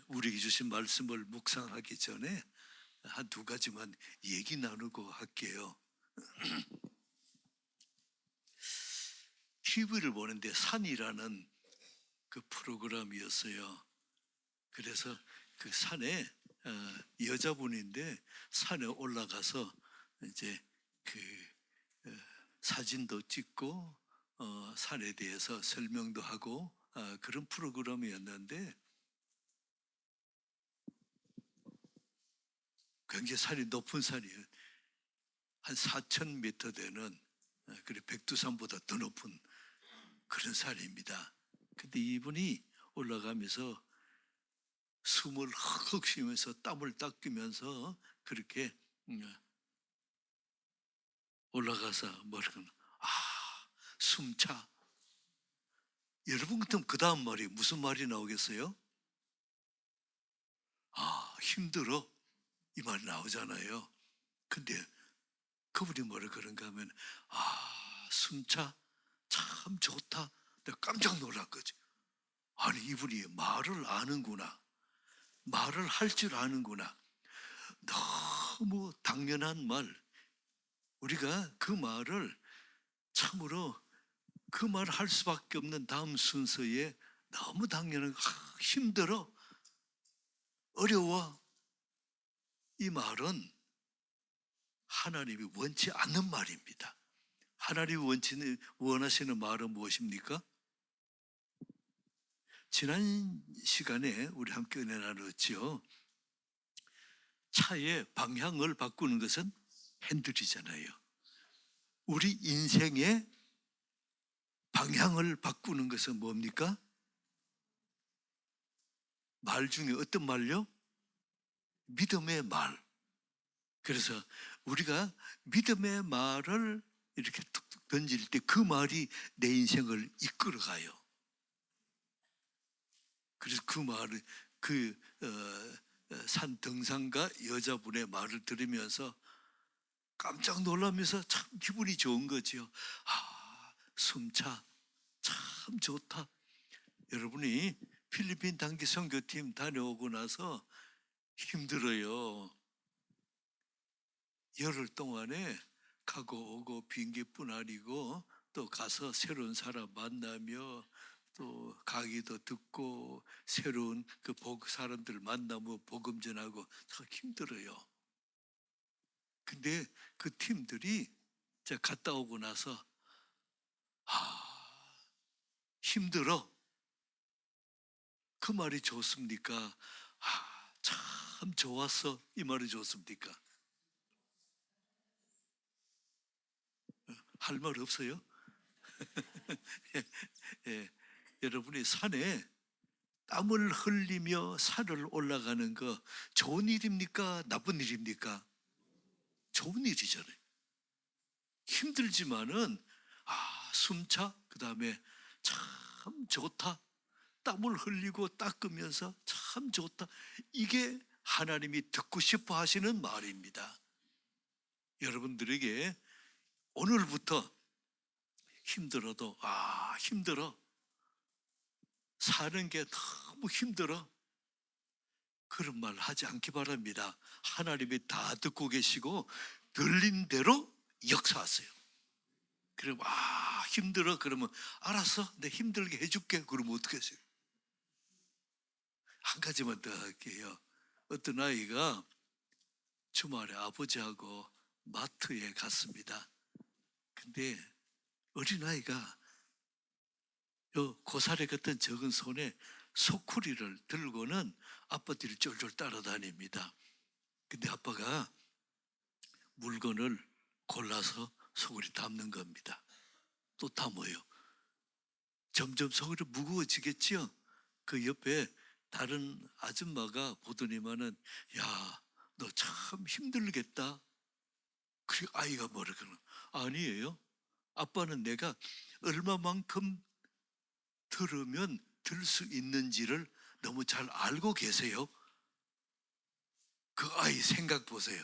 우리에게 주신 말씀을 묵상하기 전에 한 두 가지만 얘기 나누고 할게요. TV를 보는데 산이라는 그 프로그램이었어요. 그래서 그 산에 여자분인데 산에 올라가서 이제 그 사진도 찍고 산에 대해서 설명도 하고 그런 프로그램이었는데 굉장히 산이 높은 산이에요. 한 4,000m 되는 그래 백두산보다 더 높은 그런 산입니다. 근데 이분이 올라가면서 숨을 헉헉 쉬면서 땀을 닦으면서 그렇게 올라가서 뭐라고 숨차. 여러분 같으면 그 다음 말이 무슨 말이 나오겠어요? 힘들어 이 말이 나오잖아요. 근데 그분이 뭐라 그런가 하면 숨차 참 좋다. 내가 깜짝 놀랐거지. 아니 이분이 말을 아는구나. 말을 할 줄 아는구나. 너무 당연한 말. 우리가 그 말을 참으로 그 말을 할 수밖에 없는 다음 순서에 너무 당연한 힘들어 어려워 이 말은 하나님이 원치 않는 말입니다. 하나님이 원하시는 말은 무엇입니까? 지난 시간에 우리 함께 은혜 나눴죠. 차의 방향을 바꾸는 것은 핸들이잖아요. 우리 인생의 방향을 바꾸는 것은 뭡니까? 말 중에 어떤 말요? 믿음의 말. 그래서 우리가 믿음의 말을 이렇게 툭툭 던질 때 그 말이 내 인생을 이끌어가요. 그래서 그 말을 산 등산가 여자분의 말을 들으면서 깜짝 놀라면서 참 기분이 좋은 거지요. 숨차 참 좋다. 여러분이 필리핀 단기 선교팀 다녀오고 나서 힘들어요. 열흘 동안에 가고 오고 비행기뿐 아니고 또 가서 새로운 사람 만나며 또 강의도 듣고 새로운 그 사람들 만나고 복음 전하고 참 힘들어요. 근데 그 팀들이 제가 갔다 오고 나서 힘들어. 그 말이 좋습니까? 참 좋았어. 이 말이 좋습니까? 할 말 없어요? 예, 여러분이 산에 땀을 흘리며 산을 올라가는 거 좋은 일입니까? 나쁜 일입니까? 좋은 일이잖아요. 힘들지만은 숨차 그 다음에 참 좋다. 땀을 흘리고 닦으면서 참 좋다. 이게 하나님이 듣고 싶어 하시는 말입니다. 여러분들에게 오늘부터 힘들어도 힘들어. 사는 게 너무 힘들어. 그런 말 하지 않기 바랍니다. 하나님이 다 듣고 계시고 들린 대로 역사하세요. 그럼 힘들어 그러면 알았어 내 힘들게 해줄게. 그러면 어떻게 하세요? 한 가지만 더 할게요. 어떤 아이가 주말에 아버지하고 마트에 갔습니다. 근데 어린아이가 고사리 같은 적은 손에 소쿠리를 들고는 아빠 뒤를 쫄쫄 따라다닙니다. 근데 아빠가 물건을 골라서 소쿠리 담는 겁니다. 또 담아요. 점점 소쿠리 무거워지겠죠? 그 옆에 다른 아줌마가 보더니만은 너 참 힘들겠다. 그리고 아이가 뭐라 그러는 아니에요. 아빠는 내가 얼마만큼 들으면 들 수 있는지를 너무 잘 알고 계세요. 그 아이 생각 보세요.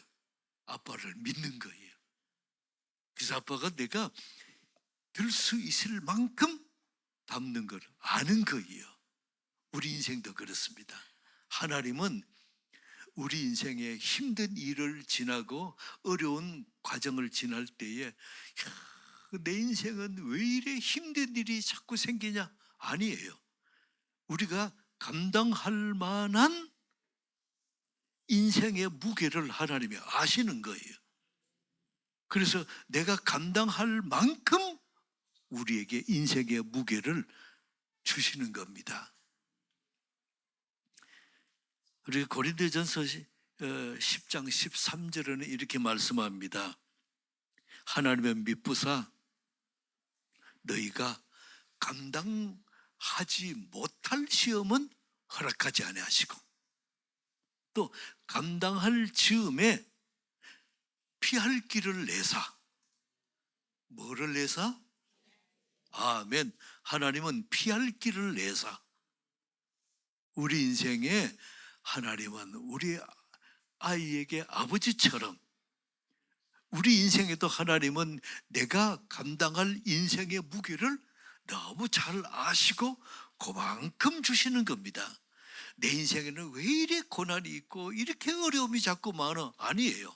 아빠를 믿는 거예요. 그래서 아빠가 내가 들 수 있을 만큼 담는 걸 아는 거예요. 우리 인생도 그렇습니다. 하나님은 우리 인생에 힘든 일을 지나고 어려운 과정을 지날 때에 야, 내 인생은 왜 이래 힘든 일이 자꾸 생기냐? 아니에요. 우리가 감당할 만한 인생의 무게를 하나님이 아시는 거예요. 그래서 내가 감당할 만큼 우리에게 인생의 무게를 주시는 겁니다. 우리 고린도전서 10장 13절에는 이렇게 말씀합니다. 하나님의 미쁘사 너희가 감당하지 못할 시험은 허락하지 아니하시고 또 감당할 즈음에 피할 길을 내사. 뭐를 내사? 아멘. 하나님은 피할 길을 내사. 우리 인생에 하나님은 우리 아이에게 아버지처럼 우리 인생에도 하나님은 내가 감당할 인생의 무게를 너무 잘 아시고 그만큼 주시는 겁니다. 내 인생에는 왜 이렇게 고난이 있고 이렇게 어려움이 자꾸 많아? 아니에요.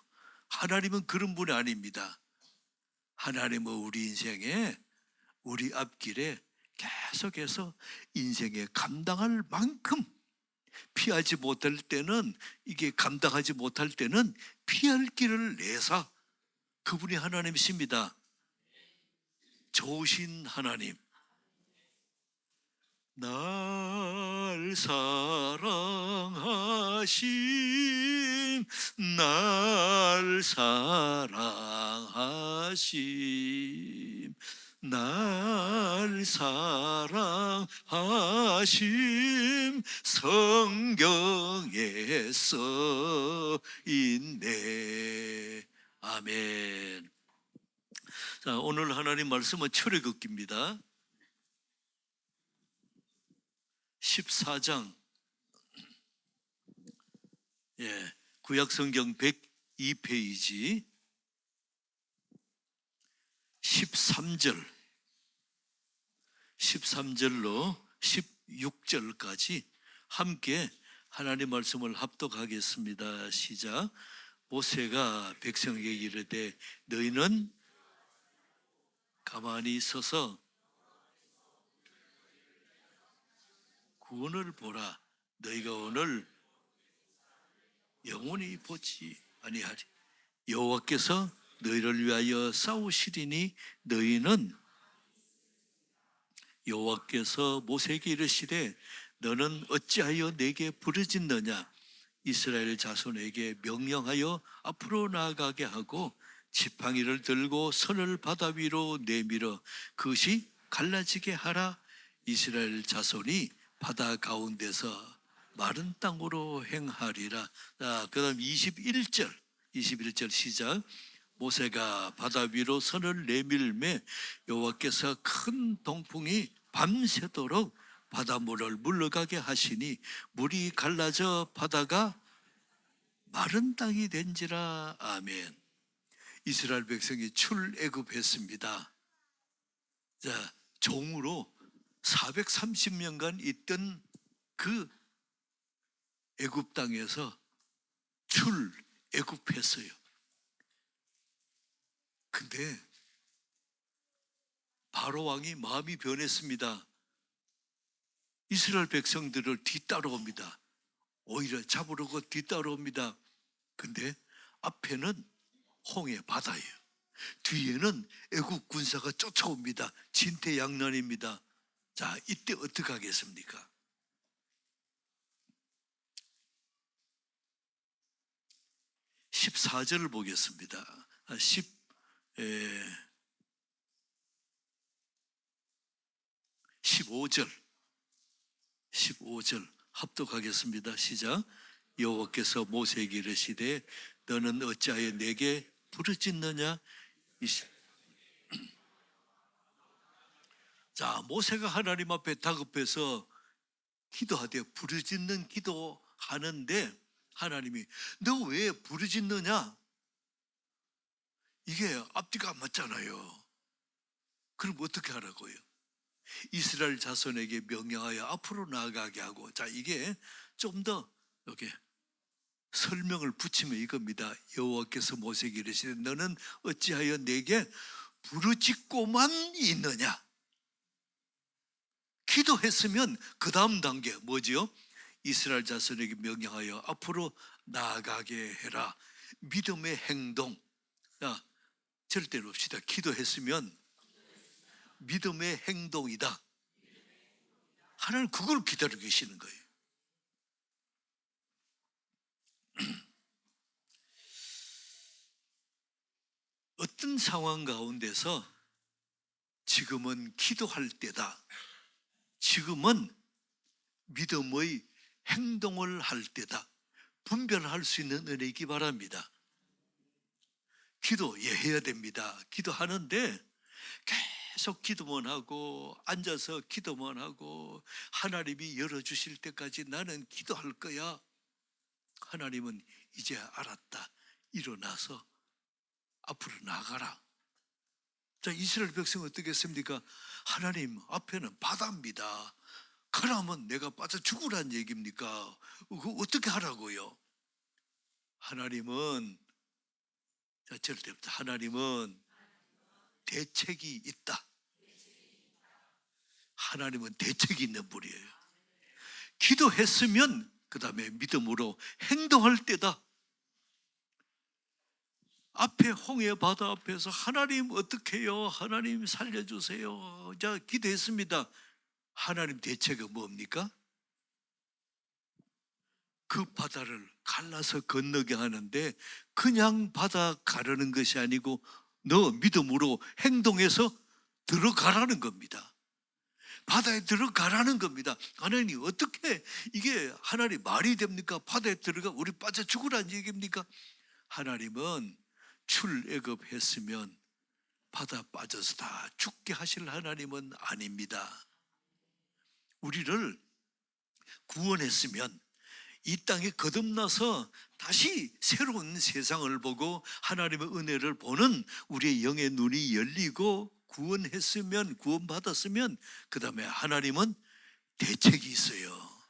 하나님은 그런 분이 아닙니다. 하나님은 우리 인생에 우리 앞길에 계속해서 인생에 감당할 만큼 피하지 못할 때는 이게 감당하지 못할 때는 피할 길을 내사 그분이 하나님이십니다. 좋으신 하나님. 날 사랑하심 날 사랑하심 날 사랑하심 성경에 써 있네. 아멘. 자, 오늘 하나님 말씀은 출애굽기입니다. 14장, 구약성경 102페이지 13절로 16절까지 함께 하나님 말씀을 합독하겠습니다. 시작. 모세가 백성에게 이르되 너희는 가만히 서서 구원을 보라. 너희가 오늘 영원히 보지 아니하리. 여호와께서 너희를 위하여 싸우시리니 너희는 여호와께서 모세에게 이르시되 너는 어찌하여 내게 부르짖느냐. 이스라엘 자손에게 명령하여 앞으로 나아가게 하고 지팡이를 들고 선을 바다 위로 내밀어 그것이 갈라지게 하라. 이스라엘 자손이 바다 가운데서 마른 땅으로 행하리라. 자, 그다음 21절 시작. 모세가 바다 위로 선을 내밀매 여호와께서 큰 동풍이 밤새도록 바닷물을 물러가게 하시니 물이 갈라져 바다가 마른 땅이 된지라. 아멘. 이스라엘 백성이 출애굽했습니다. 자, 종으로 430년간 있던 그 애굽 땅에서 출애굽했어요. 근데 바로 왕이 마음이 변했습니다. 이스라엘 백성들을 뒤따라옵니다. 오히려 잡으려고 뒤따라옵니다. 근데 앞에는 홍해 바다예요. 뒤에는 애국 군사가 쫓아옵니다. 진퇴양난입니다. 자, 이때 어떻게 하겠습니까? (14절을) 보겠습니다. 15절 합독하겠습니다. 시작. 여호와께서 모세에게 이르시되 너는 어찌하여 내게 부르짖느냐. 자, 모세가 하나님 앞에 다급해서 기도하되 부르짖는 기도하는데 하나님이 너 왜 부르짖느냐? 이게 앞뒤가 안 맞잖아요. 그럼 어떻게 하라고요? 이스라엘 자손에게 명령하여 앞으로 나아가게 하고. 자, 이게 좀 더 여기 설명을 붙이면 이겁니다. 여호와께서 모세에게 이르시되 너는 어찌하여 내게 부르짖고만 있느냐. 기도했으면 그 다음 단계 뭐지요? 이스라엘 자손에게 명령하여 앞으로 나아가게 해라. 믿음의 행동. 자, 절대 봅시다. 기도했으면 믿음의 행동이다. 하나님 그걸 기다리고 계시는 거예요. 어떤 상황 가운데서 지금은 기도할 때다, 지금은 믿음의 행동을 할 때다, 분별할 수 있는 은혜이기 바랍니다. 기도 해야 됩니다. 기도하는데 계속 기도만 하고 앉아서 기도만 하고 하나님이 열어주실 때까지 나는 기도할 거야. 하나님은 이제 알았다. 일어나서 앞으로 나가라. 자, 이스라엘 백성은 어떻게 했습니까? 하나님 앞에는 바다입니다. 가라면 내가 빠져 죽으란 얘기입니까? 그거 어떻게 하라고요? 하나님은, 자, 절대부터 하나님은 대책이 있다. 하나님은 대책이 있는 분이에요. 기도했으면 그 다음에 믿음으로 행동할 때다. 앞에 홍해 바다 앞에서 하나님 어떻게 해요? 하나님 살려주세요. 자, 기도했습니다. 하나님 대책은 뭡니까? 그 바다를 갈라서 건너게 하는데 그냥 바다 가르는 것이 아니고 너 믿음으로 행동해서 들어가라는 겁니다. 바다에 들어가라는 겁니다. 하나님 어떻게 이게 하나님 말이 됩니까? 바다에 들어가 우리 빠져 죽으라는 얘기입니까? 하나님은 출애굽했으면 바다 빠져서 다 죽게 하실 하나님은 아닙니다. 우리를 구원했으면 이 땅에 거듭나서 다시 새로운 세상을 보고 하나님의 은혜를 보는 우리의 영의 눈이 열리고 구원했으면, 구원받았으면 그 다음에 하나님은 대책이 있어요.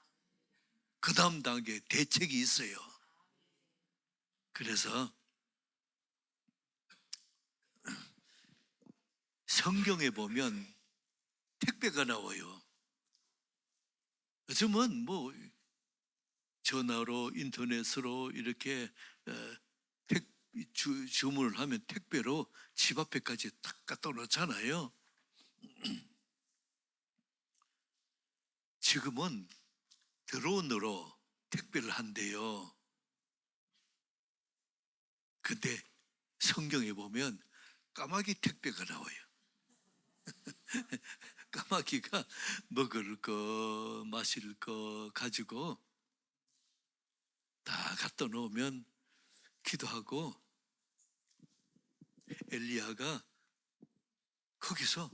그 다음 단계에 대책이 있어요. 그래서 성경에 보면 택배가 나와요. 요즘은 뭐 전화로 인터넷으로 이렇게 주문을 하면 택배로 집 앞에까지 탁 갖다 놓잖아요. 지금은 드론으로 택배를 한대요. 근데 성경에 보면 까마귀 택배가 나와요. 까마귀가 먹을 거 마실 거 가지고 다 갖다 놓으면 기도하고 엘리야가 거기서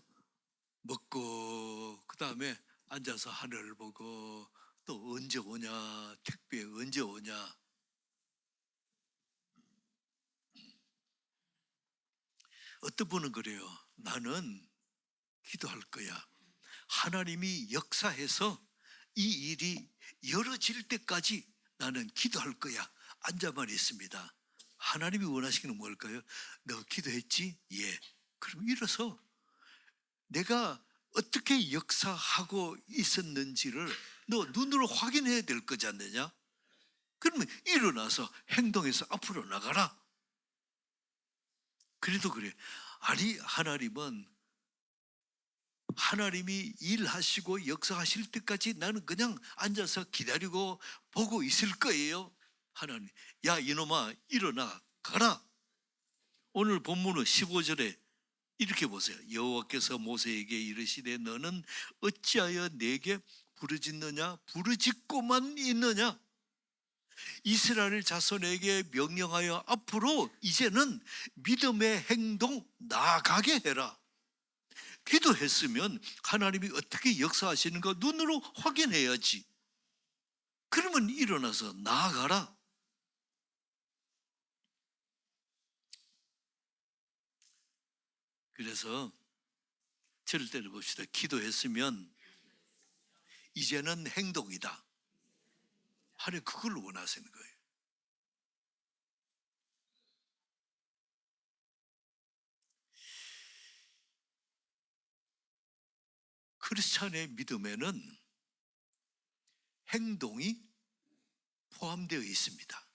먹고 그 다음에 앉아서 하늘을 보고 또 언제 오냐, 택배 언제 오냐. 어떤 분은 그래요. 나는 기도할 거야. 하나님이 역사해서 이 일이 열어질 때까지 나는 기도할 거야. 앉아만 있습니다. 하나님이 원하시는 건 뭘까요? 너 기도했지? 예. 그럼 일어서 내가 어떻게 역사하고 있었는지를 너 눈으로 확인해야 될 거지 않느냐? 그러면 일어나서 행동해서 앞으로 나가라. 그래도 그래. 아니, 하나님이 일하시고 역사하실 때까지 나는 그냥 앉아서 기다리고 보고 있을 거예요. 하나님, 야 이놈아 일어나 가라. 오늘 본문은 15절에 이렇게 보세요. 여호와께서 모세에게 이르시되 너는 어찌하여 내게 부르짖느냐? 부르짖고만 있느냐? 이스라엘 자손에게 명령하여 앞으로 이제는 믿음의 행동 나아가게 해라. 기도했으면 하나님이 어떻게 역사하시는가 눈으로 확인해야지. 그러면 일어나서 나아가라. 그래서 절대로 봅시다. 기도했으면 이제는 행동이다. 하나님 그걸 원하시는 거예요. 크리스찬의 믿음에는 행동이 포함되어 있습니다.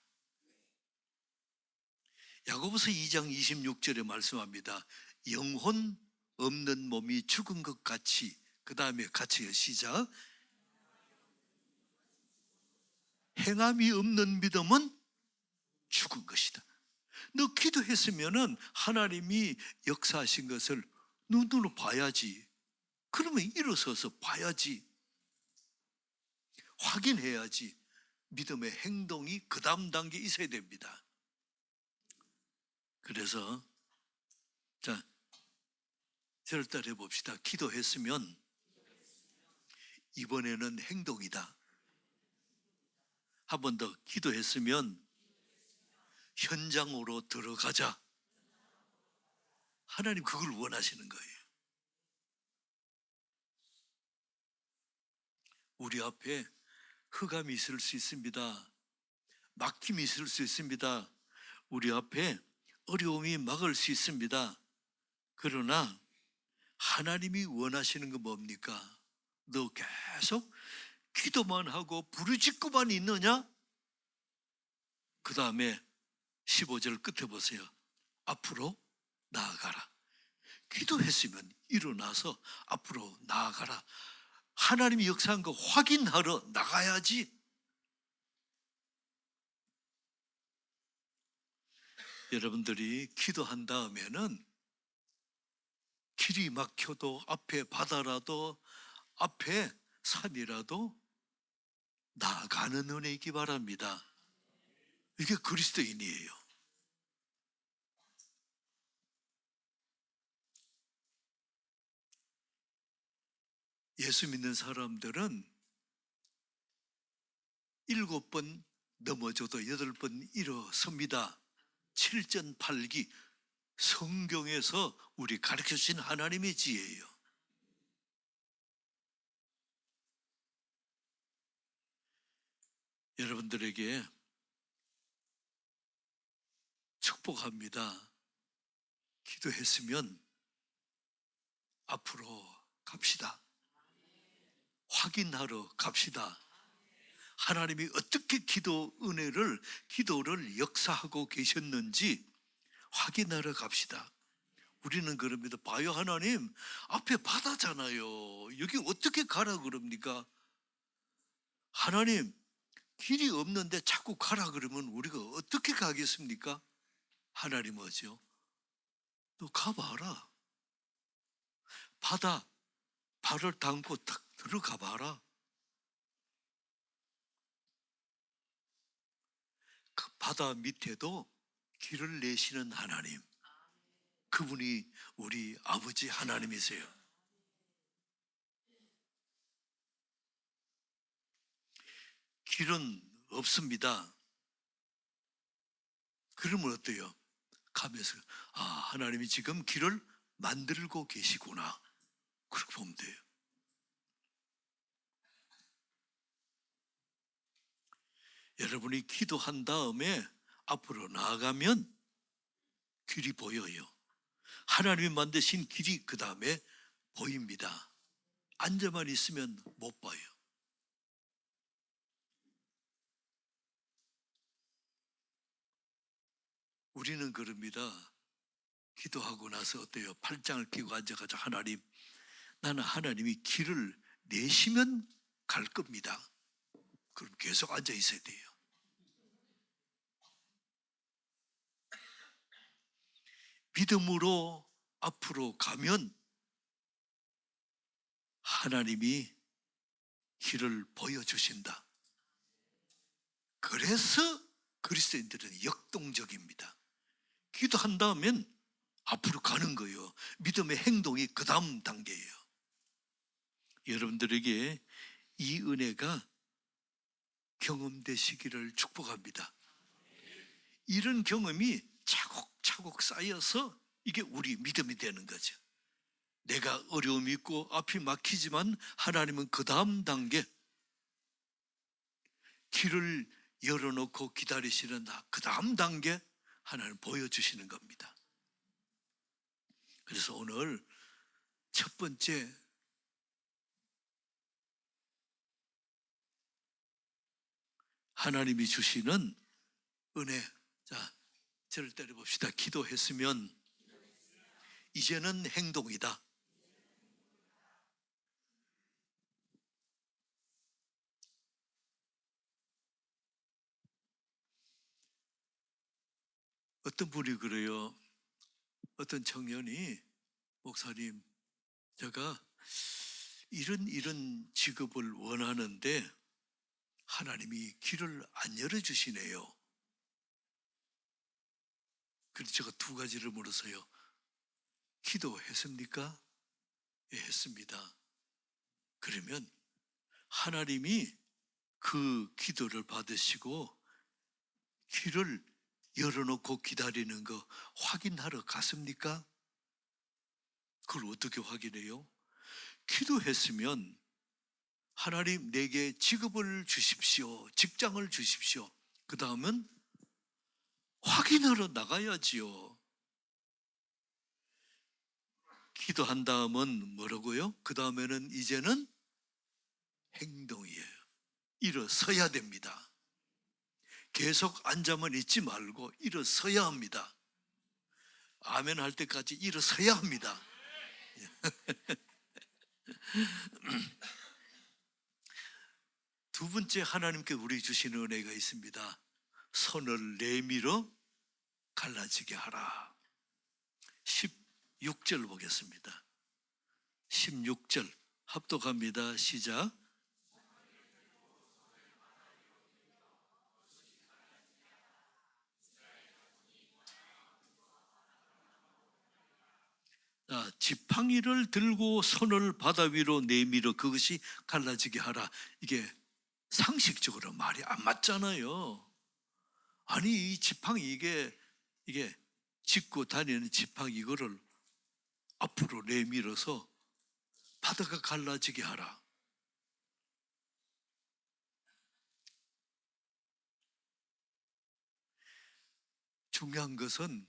야고보서 2장 26절에 말씀합니다. 영혼 없는 몸이 죽은 것 같이, 그 다음에 같이 시작. 행함이 없는 믿음은 죽은 것이다. 너 기도했으면은 하나님이 역사하신 것을 눈으로 봐야지. 그러면 일어서서 봐야지. 확인해야지. 믿음의 행동이 그 다음 단계에 있어야 됩니다. 그래서 자, 저를 따라해 봅시다. 기도했으면 이번에는 행동이다. 한 번 더, 기도했으면 현장으로 들어가자. 하나님 그걸 원하시는 거예요. 우리 앞에 흑암이 있을 수 있습니다. 막힘이 있을 수 있습니다. 우리 앞에 어려움이 막을 수 있습니다. 그러나 하나님이 원하시는 건 뭡니까? 너 계속 기도만 하고 부르짖고만 있느냐? 그 다음에 15절 끝에 보세요. 앞으로 나아가라. 기도했으면 일어나서 앞으로 나아가라. 하나님이 역사한 거 확인하러 나가야지. 여러분들이 기도한 다음에는 길이 막혀도, 앞에 바다라도, 앞에 산이라도 나아가는 은혜 있기 바랍니다. 이게 그리스도인이에요. 예수 믿는 사람들은 7번 넘어져도 8번 일어섭니다. 7전8기 성경에서 우리 가르쳐주신 하나님의 지혜예요. 여러분들에게 축복합니다. 기도했으면 앞으로 갑시다. 확인하러 갑시다. 하나님이 어떻게 기도를 역사하고 계셨는지 확인하러 갑시다. 우리는 그럽니다. 봐요, 하나님 앞에 바다잖아요. 여기 어떻게 가라 그럽니까? 하나님 길이 없는데 자꾸 가라 그러면 우리가 어떻게 가겠습니까? 하나님 뭐죠? 너 가봐라. 바다 발을 담고 탁 들어가 봐라. 그 바다 밑에도 길을 내시는 하나님, 그분이 우리 아버지 하나님이세요. 길은 없습니다. 그러면 어때요? 가면서 하나님이 지금 길을 만들고 계시구나, 그렇게 보면 돼요. 여러분이 기도한 다음에 앞으로 나아가면 길이 보여요. 하나님이 만드신 길이 그 다음에 보입니다. 앉아만 있으면 못 봐요. 우리는 그럽니다. 기도하고 나서 어때요? 팔짱을 끼고 앉아가지고 하나님, 나는 하나님이 길을 내시면 갈 겁니다. 그럼 계속 앉아 있어야 돼요. 믿음으로 앞으로 가면 하나님이 길을 보여주신다. 그래서 그리스도인들은 역동적입니다. 기도한다면 앞으로 가는 거예요. 믿음의 행동이 그 다음 단계예요. 여러분들에게 이 은혜가 경험되시기를 축복합니다. 이런 경험이 차곡차곡 쌓여서 이게 우리 믿음이 되는 거죠. 내가 어려움이 있고 앞이 막히지만 하나님은 그 다음 단계 길을 열어놓고 기다리시는 그 다음 단계 하나님 보여주시는 겁니다. 그래서 오늘 첫 번째, 하나님이 주시는 은혜. 자, 저를 때려봅시다. 기도했으면 이제는 행동이다. 어떤 분이 그래요. 어떤 청년이, 목사님, 제가 이런 직업을 원하는데 하나님이 길을 안 열어주시네요. 그래서 제가 두 가지를 물었어요. 기도했습니까? 예, 했습니다. 그러면 하나님이 그 기도를 받으시고 길을 열어놓고 기다리는 거 확인하러 갔습니까? 그걸 어떻게 확인해요? 기도했으면 하나님 내게 직업을 주십시오. 직장을 주십시오. 그 다음은 확인하러 나가야지요. 기도한 다음은 뭐라고요? 그 다음에는 이제는 행동이에요. 일어서야 됩니다. 계속 앉아만 있지 말고 일어서야 합니다. 아멘 할 때까지 일어서야 합니다. 두 번째, 하나님께 우리 주시는 은혜가 있습니다. 손을 내밀어 갈라지게 하라. 16절 보겠습니다. 16절 합독합니다. 시작. 지팡이를 들고 손을 바다 위로 내밀어 그것이 갈라지게 하라. 이게 상식적으로 말이 안 맞잖아요. 아니, 이 지팡이, 이게 짚고 다니는 지팡이, 이거를 앞으로 내밀어서 바다가 갈라지게 하라. 중요한 것은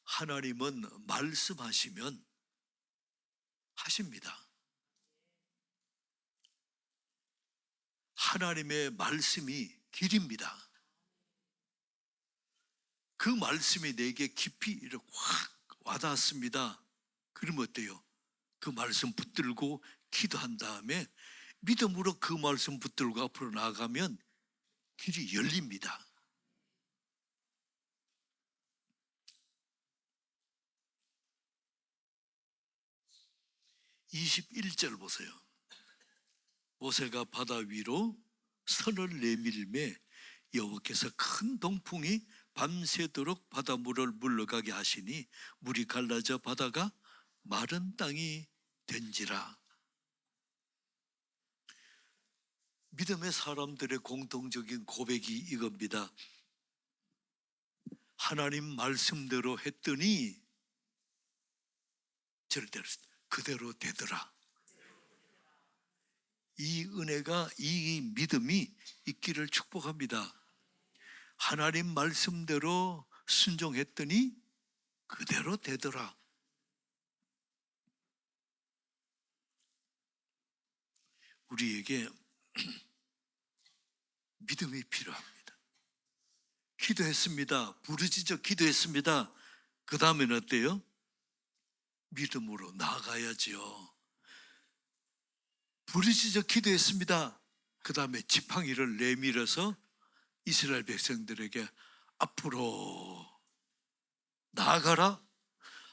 하나님은 말씀하시면 하십니다. 하나님의 말씀이 길입니다. 그 말씀이 내게 깊이 이렇게 확 와닿았습니다. 그러면 어때요? 그 말씀 붙들고 기도한 다음에 믿음으로 그 말씀 붙들고 앞으로 나아가면 길이 열립니다. (21절) 보세요. 모세가 바다 위로 손을 내밀매 여호와께서 큰 동풍이 밤새도록 바닷물을 물러가게 하시니 물이 갈라져 바다가 마른 땅이 된지라. 믿음의 사람들의 공통적인 고백이 이겁니다. 하나님 말씀대로 했더니 그대로 되더라. 이 은혜가, 이 믿음이 있기를 축복합니다. 하나님 말씀대로 순종했더니 그대로 되더라. 우리에게 믿음이 필요합니다. 기도했습니다. 부르짖어 기도했습니다. 그 다음에는 어때요? 믿음으로 나아가야지요. 부르짖어 기도했습니다. 그 다음에 지팡이를 내밀어서 이스라엘 백성들에게 앞으로 나아가라.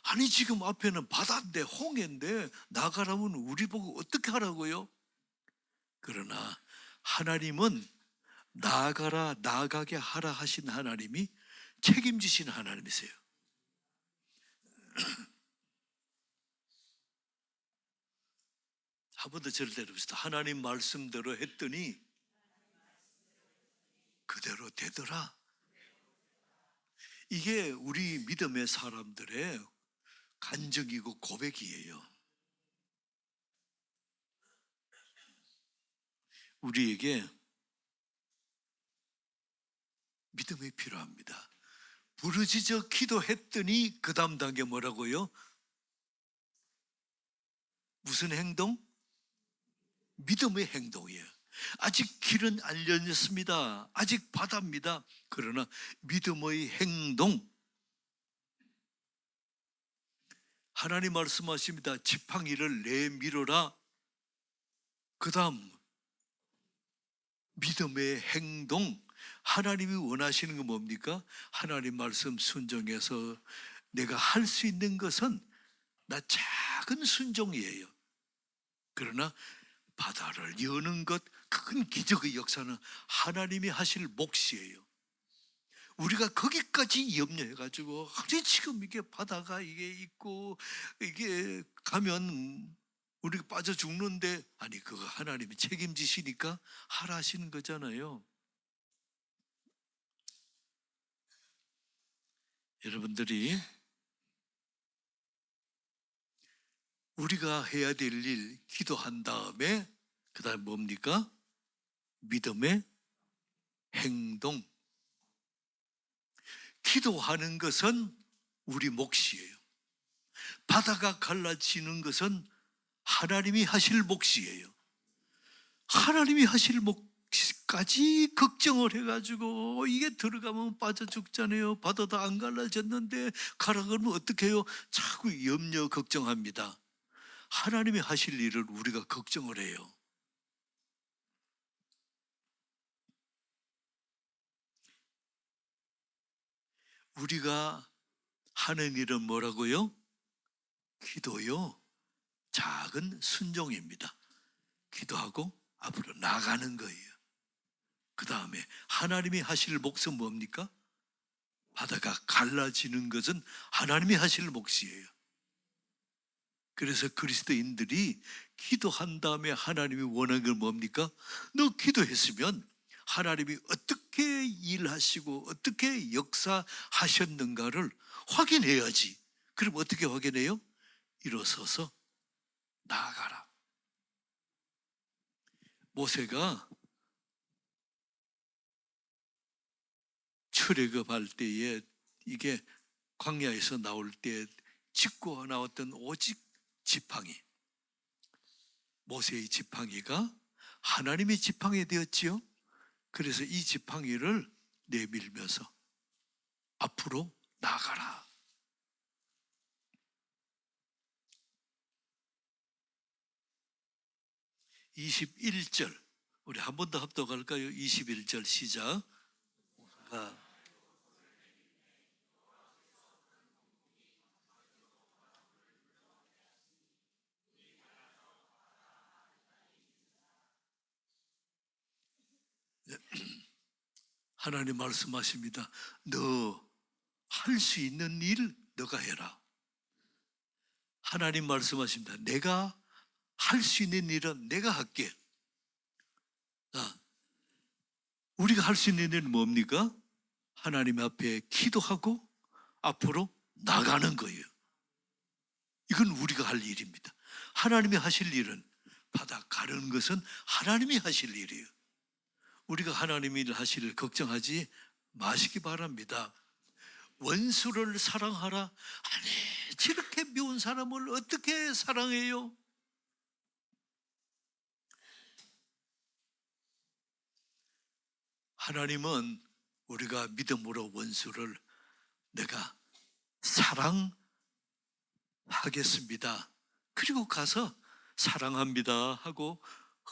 아니, 지금 앞에는 바다인데, 홍해인데 나아가라면 우리 보고 어떻게 하라고요? 그러나 하나님은 나아가라, 나아가게 하라 하신 하나님이 책임지시는 하나님이세요. 한 번 더 저를 때려봅시다. 하나님 말씀대로 했더니 그대로 되더라. 이게 우리 믿음의 사람들의 간증이고 고백이에요. 우리에게 믿음이 필요합니다. 부르짖어 기도했더니 그 다음 단계 뭐라고요? 무슨 행동? 믿음의 행동이에요. 아직 길은 안 열렸습니다. 아직 바다입니다. 그러나 믿음의 행동. 하나님 말씀하십니다. 지팡이를 내밀어라. 그 다음 믿음의 행동. 하나님이 원하시는 건 뭡니까? 하나님 말씀 순종해서 내가 할 수 있는 것은 나 작은 순종이에요. 그러나 바다를 여는 것, 큰 기적의 역사는 하나님이 하실 몫이에요. 우리가 거기까지 염려해가지고 아니 지금 이게 바다가 이게 있고 이게 가면 우리가 빠져 죽는데, 아니 그거 하나님이 책임지시니까 하라 하시는 거잖아요. 여러분들이 우리가 해야 될 일 기도한 다음에 그 다음 뭡니까? 믿음의 행동. 기도하는 것은 우리 몫이에요. 바다가 갈라지는 것은 하나님이 하실 몫이에요. 하나님이 하실 몫까지 걱정을 해가지고 이게 들어가면 빠져 죽잖아요. 바다도 안 갈라졌는데 가라 그러면 어떻게 해요? 자꾸 염려 걱정합니다. 하나님이 하실 일을 우리가 걱정을 해요. 우리가 하는 일은 뭐라고요? 기도요. 작은 순종입니다. 기도하고 앞으로 나가는 거예요. 그 다음에 하나님이 하실 몫은 뭡니까? 바다가 갈라지는 것은 하나님이 하실 몫이에요. 그래서 그리스도인들이 기도한 다음에 하나님이 원하는 건 뭡니까? 너 기도했으면 하나님이 어떻게 일하시고 어떻게 역사하셨는가를 확인해야지. 그럼 어떻게 확인해요? 일어서서 나아가라. 모세가 출애굽할 때에 이게 광야에서 나올 때 짚고 나왔던 오직 지팡이, 모세의 지팡이가 하나님의 지팡이 되었지요. 그래서 이 지팡이를 내밀면서 앞으로 나가라. (21절) 우리 한 번 더 합독할까요? 21절 시작. 하나님 말씀하십니다. 너 할 수 있는 일 너가 해라. 하나님 말씀하십니다. 내가 할 수 있는 일은 내가 할게. 자, 우리가 할 수 있는 일은 뭡니까? 하나님 앞에 기도하고 앞으로 나가는 거예요. 이건 우리가 할 일입니다. 하나님이 하실 일은, 바다 가르는 것은 하나님이 하실 일이에요. 우리가 하나님이 하실 일 걱정하지 마시기 바랍니다. 원수를 사랑하라. 아니 저렇게 미운 사람을 어떻게 사랑해요? 하나님은 우리가 믿음으로 원수를 내가 사랑하겠습니다. 그리고 가서 사랑합니다 하고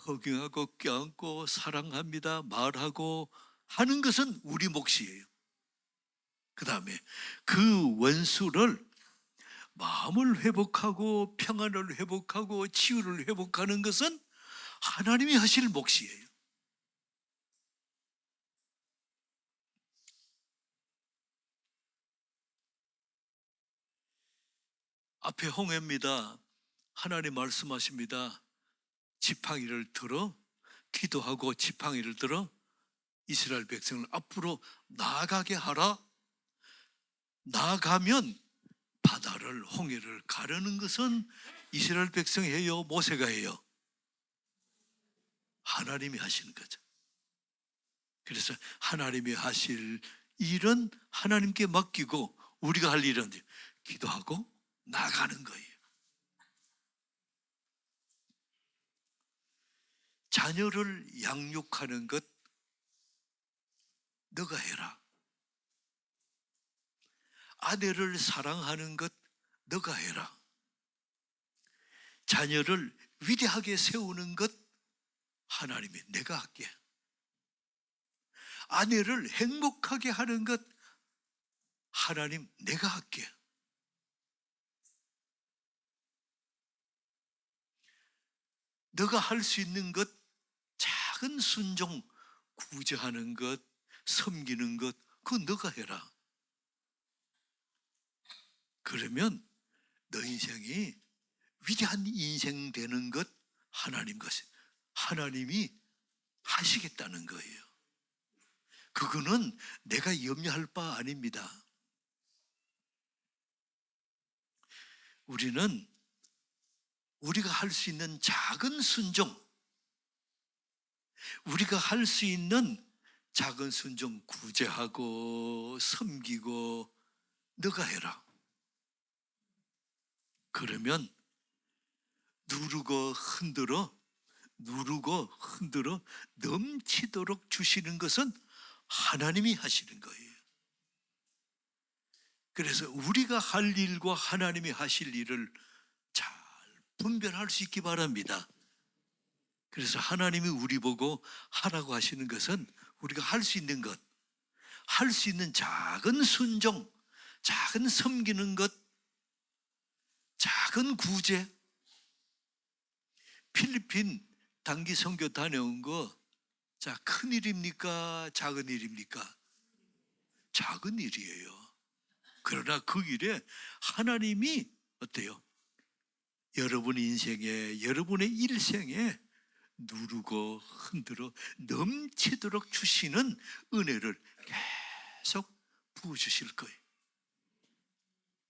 허경하고 껴안고 사랑합니다 말하고 하는 것은 우리 몫이에요. 그 다음에 그 원수를 마음을 회복하고 평안을 회복하고 치유를 회복하는 것은 하나님이 하실 몫이에요. 앞에 홍해입니다. 하나님 말씀하십니다. 지팡이를 들어 기도하고 지팡이를 들어 이스라엘 백성을 앞으로 나아가게 하라. 나아가면 바다를 홍해를 가르는 것은 이스라엘 백성이 해요? 모세가 해요? 하나님이 하시는 거죠. 그래서 하나님이 하실 일은 하나님께 맡기고 우리가 할 일은 기도하고 나가는 거예요. 자녀를 양육하는 것 너가 해라. 아내를 사랑하는 것 너가 해라. 자녀를 위대하게 세우는 것 하나님이 내가 할게. 아내를 행복하게 하는 것 하나님 내가 할게. 너가 할 수 있는 것, 작은 순종, 구제하는 것, 섬기는 것, 그거 너가 해라. 그러면 너 인생이 위대한 인생 되는 것 하나님 것이 하나님이 하시겠다는 거예요. 그거는 내가 염려할 바 아닙니다. 우리는 우리가 할 수 있는 작은 순종, 우리가 할 수 있는 작은 순종 구제하고 섬기고 너가 해라. 그러면 누르고 흔들어 넘치도록 주시는 것은 하나님이 하시는 거예요. 그래서 우리가 할 일과 하나님이 하실 일을 잘 분별할 수 있기 바랍니다. 그래서 하나님이 우리 보고 하라고 하시는 것은 우리가 할 수 있는 것, 할 수 있는 작은 순종, 작은 섬기는 것, 작은 구제. 필리핀 단기 선교 다녀온 거, 자, 큰 일입니까? 작은 일입니까? 작은 일이에요. 그러나 그 일에 하나님이 어때요? 여러분 인생에, 여러분의 일생에 누르고 흔들어 넘치도록 주시는 은혜를 계속 부어주실 거예요.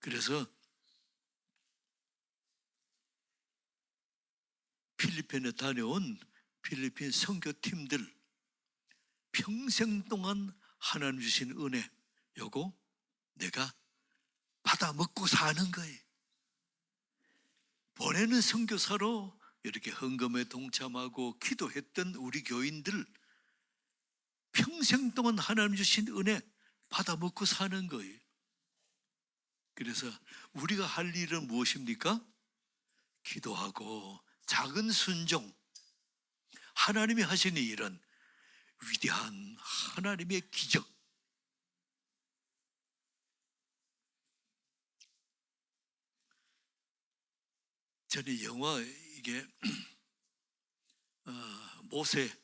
그래서 필리핀에 다녀온 필리핀 선교팀들 평생 동안 하나님 주신 은혜, 요거 내가 받아 먹고 사는 거예요. 보내는 선교사로 이렇게 헌금에 동참하고 기도했던 우리 교인들 평생 동안 하나님 주신 은혜 받아 먹고 사는 거예요. 그래서 우리가 할 일은 무엇입니까? 기도하고 작은 순종, 하나님이 하시는 일은 위대한 하나님의 기적. 저는 영화 이게 모세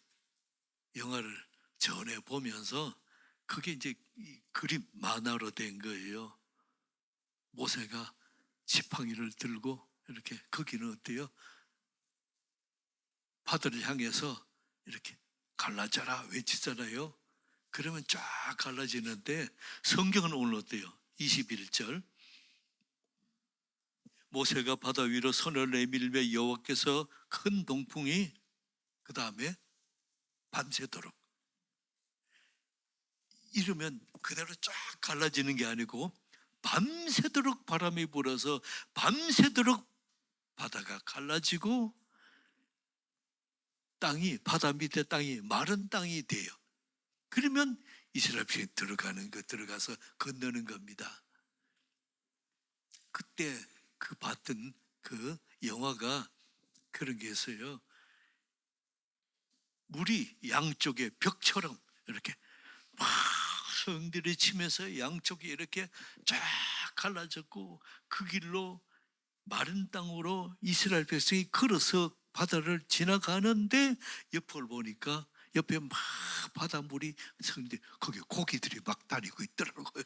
영화를 전에 보면서 그게 이제 그림 만화로 된 거예요. 모세가 지팡이를 들고 이렇게, 거기는 어때요? 바다를 향해서 이렇게 갈라져라 외치잖아요. 그러면 쫙 갈라지는데 성경은 오늘 어때요? 21절 모세가 바다 위로 손을 내밀며 여호와께서 큰 동풍이 그 다음에 밤새도록, 이러면 그대로 쫙 갈라지는 게 아니고 밤새도록 바람이 불어서 밤새도록 바다가 갈라지고 땅이, 바다 밑에 땅이 마른 땅이 돼요. 그러면 이스라엘 백성이 들어가서 건너는 겁니다. 그때 그 봤던 그 영화가 그런 게 있어요. 물이 양쪽에 벽처럼 이렇게 막 소용돌이 치면서 양쪽이 이렇게 쫙 갈라졌고 그 길로 마른 땅으로 이스라엘 백성이 걸어서 바다를 지나가는데 옆을 보니까 옆에 막 바닷물이 성인데 거기에 고기들이 막 다니고 있더라고요.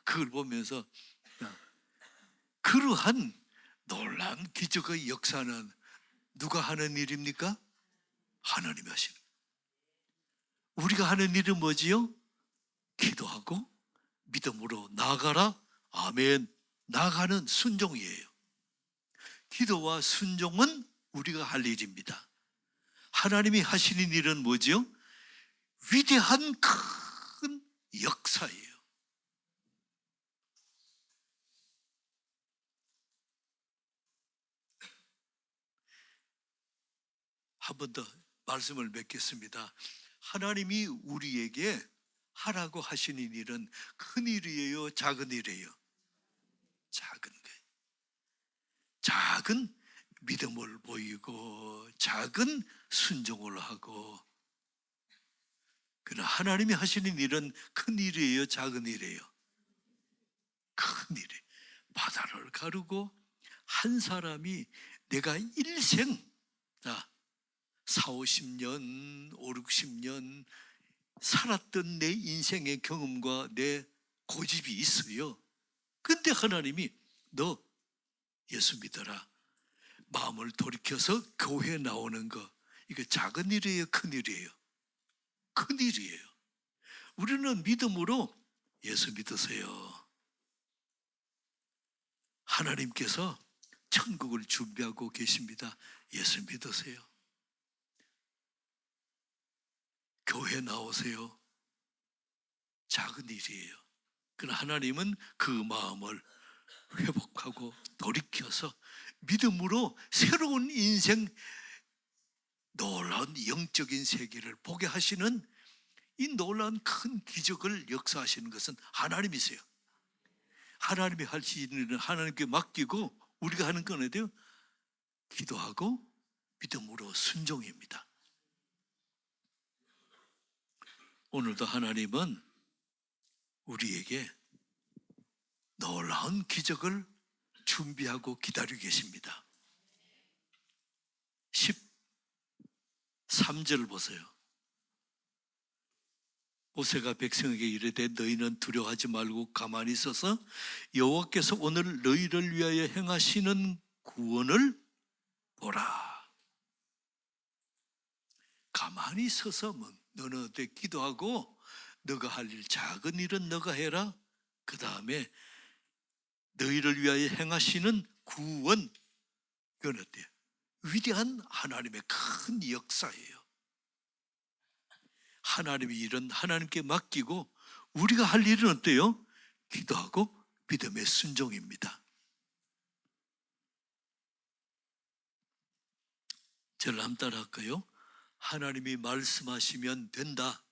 그걸 보면서 그러한 놀라운 기적의 역사는 누가 하는 일입니까? 하나님이 하시는. 우리가 하는 일은 뭐지요? 기도하고 믿음으로 나아가라. 아멘. 나아가는 순종이에요. 기도와 순종은 우리가 할 일입니다. 하나님이 하시는 일은 뭐지요? 위대한 큰 역사예요. 한 번 더 말씀을 맺겠습니다. 하나님이 우리에게 하라고 하시는 일은 큰 일이에요, 작은 일이에요? 작은 거예요. 작은 믿음을 보이고 작은 순종을 하고. 그러나 하나님이 하시는 일은 큰 일이에요, 작은 일이에요? 큰 일이에요. 바다를 가르고 한 사람이 내가 일생 4, 50년, 5, 60년 살았던 내 인생의 경험과 내 고집이 있어요. 근데 하나님이 너 예수 믿어라, 마음을 돌이켜서 교회 나오는 거, 이거 작은 일이에요, 큰 일이에요? 큰 일이에요. 우리는 믿음으로 예수 믿으세요. 하나님께서 천국을 준비하고 계십니다. 예수 믿으세요. 교회 나오세요. 작은 일이에요. 그러나 하나님은 그 마음을 회복하고 돌이켜서 믿음으로 새로운 인생, 놀라운 영적인 세계를 보게 하시는 이 놀라운 큰 기적을 역사하시는 것은 하나님이세요. 하나님이 하시는 일은 하나님께 맡기고 우리가 하는 건 어때요? 기도하고 믿음으로 순종입니다. 오늘도 하나님은 우리에게 놀라운 기적을 준비하고 기다리고 계십니다. 13절 보세요. 모세가 백성에게 이르되 너희는 두려워하지 말고 가만히 있어서 여호와께서 오늘 너희를 위하여 행하시는 구원을 보라. 가만히 서서 너는 어때? 기도하고 너가 할 일, 작은 일은 너가 해라. 그 다음에 너희를 위하여 행하시는 구원, 그건 어때요? 위대한 하나님의 큰 역사예요. 하나님의 일은 하나님께 맡기고 우리가 할 일은 어때요? 기도하고 믿음의 순종입니다. 저를 한번 따라 할까요? 하나님이 말씀하시면 된다.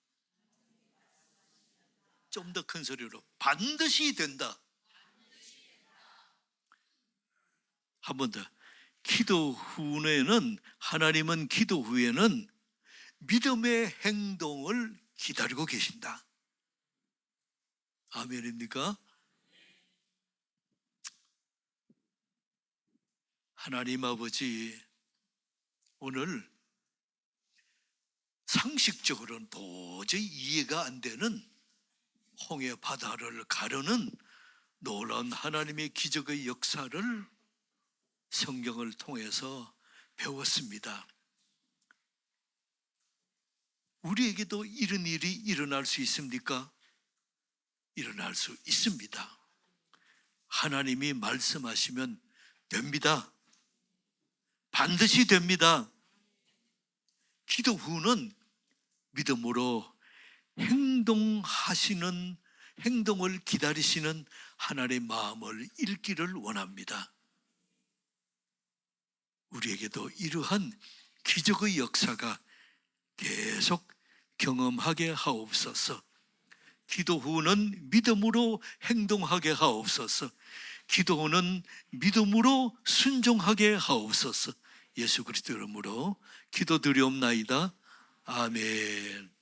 좀 더 큰 소리로 반드시 된다. 한 번 더. 기도 후에는, 하나님은 기도 후에는 믿음의 행동을 기다리고 계신다. 아멘입니까? 하나님 아버지, 오늘 상식적으로는 도저히 이해가 안 되는 홍해 바다를 가르는 놀라운 하나님의 기적의 역사를 성경을 통해서 배웠습니다. 우리에게도 이런 일이 일어날 수 있습니까? 일어날 수 있습니다. 하나님이 말씀하시면 됩니다. 반드시 됩니다. 기도 후는 믿음으로 행동을 기다리시는 하나님의 마음을 읽기를 원합니다. 우리에게도 이러한 기적의 역사가 계속 경험하게 하옵소서. 기도 후는 믿음으로 행동하게 하옵소서. 기도 후는 믿음으로 순종하게 하옵소서. 예수 그리스도 이름으로 기도드리옵나이다. 아멘.